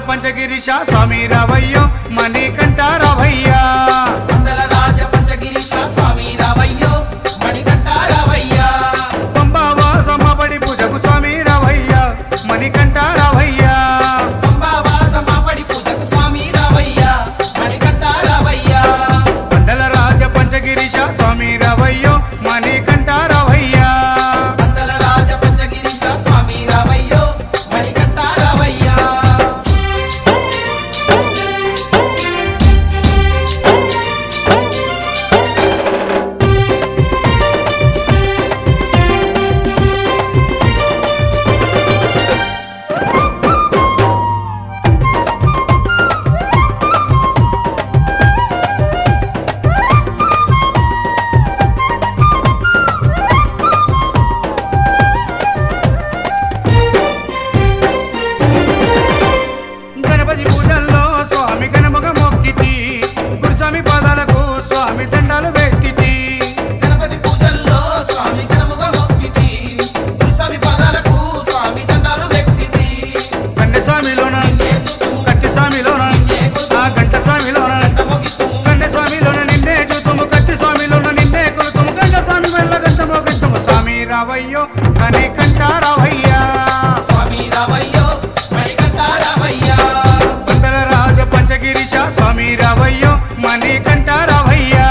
పంచగిరీశ స్వామి రావయ్యో మణికంఠ రావయ్యా పందల రాజ పంచగిరీశ స్వామి రావయ్యో మణికంఠ రావయ్యా పంబావాసమ్మ పడి పూజకు స్వామి రావయ్యా మణికంఠ రావయ్యా పంబావాసమ్మ పడి పూజకు స్వామి రావయ్యా మణికంఠ రావయ్యా పందల రాజ పంచగిరీశ స్వామి రావయ్యో మణికంఠ రావయ్యా పందల రాజ పంచగిరీశ స్వామి రావయ్యో మణికంఠ రావయ్యా గణపతి పూజల్లో స్వామి గణముగ మొక్కితి గురుస్వామి పాదాలకు స్వామి దండాలు పెట్టితి గణపతి పూజల్లో స్వామి గణముగా మొక్కితి గురుస్వామి పాదాలకు స్వామి దండాలు పెట్టితి కన్నె స్వామిలోన కత్తి స్వామిలోన ఆ గంట స్వామిలోన కన్నె స్వామిలోన నిన్నే చూతుము కత్తి స్వామిలోన నిన్నే కొలుతుము గంట స్వామి వల్ల గంటమో గంటము స్వామి రావయ్యో మణికంఠ రావయ్యా స్వామి రావయ్యో మణికంఠ రావయ్యా పందల రాజ పంచగిరీశ స్వామి రావయ్యో మణికంఠ రావయ్యా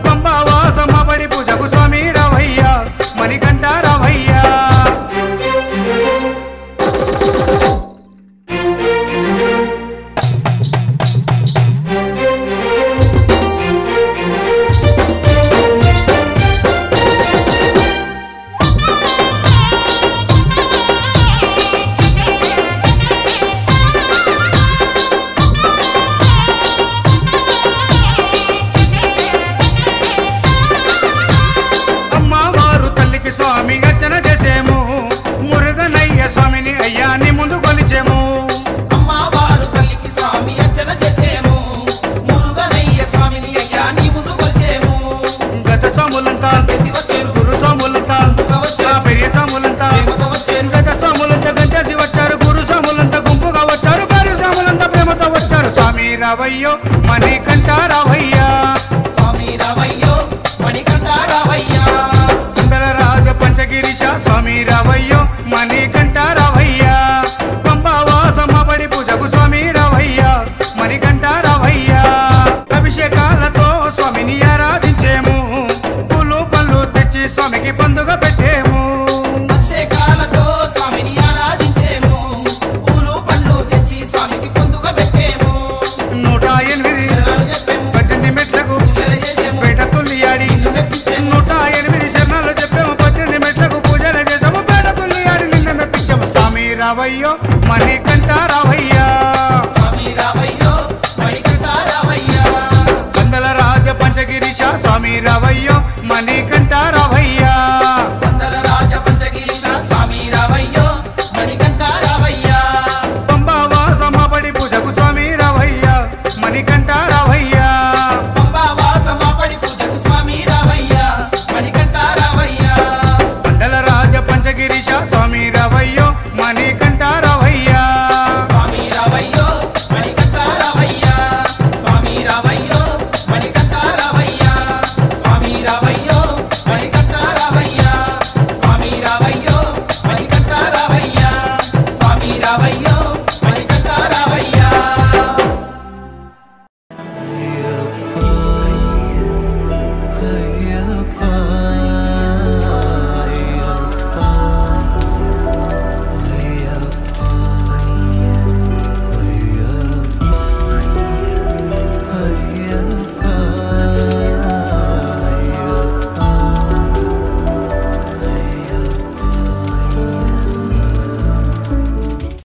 పంబావాసమ్మ పడి పూజకు స్వామి రావయ్యా మణికంఠ రావయ్యా అమ్మవారు తల్లికి స్వామి అర్చన చేసేము మురుగనయ్య స్వామిని అయ్యా నీ ముందు కొలిచేము అమ్మవారు తల్లికి స్వామి అర్చన చేసేము మురుగనయ్య స్వామిని అయ్యా నీ ముందు కొలిసేము గత స్వాములంతా చేసి వచ్చేరు గురు స్వాములంతా ఆ పెరియ స్వాములంతా ప్రేమతో వచ్చేరు గత స్వాములంతా గంటేసి వచ్చారు గురు స్వాములంతా గుంపుగా వచ్చారు పెరియ స్వాములంతా ప్రేమతో వచ్చారు స్వామి రావయ్యో మణికంఠ రావయ్యా స్వామి రావయ్యో మణికంఠ రావయ్యా పందల రాజ పంచగిరీశ స్వామి రావయ్యో మణికంఠ రావయ్యా పంబావాసమ్మ పడి పూజకు స్వామి రావయ్యా మణికంఠ రావయ్యా అభిషేకాలతో స్వామిని ఆరాధించేము పూలు పళ్ళు తెచ్చి స్వామికి పండుగ పెట్టేము అభిషేకాలతో స్వామిని ఆరాధించేము పూలు పండ్లు తెచ్చి స్వామికి పొందుగా పెట్టేము 108 శరణాలు చెప్పేము 18 మెట్లకు పూజలు చేసేము పేట తుల్లియాడి నిన్ను మెప్పించేము 108 శరణాలు చెప్పాము 18 మెట్లకు పూజలు చేసాము పేట తుల్లియాడి నిన్న మెప్పించాము స్వామి రావయ్యో మణికంఠ రావయ్యా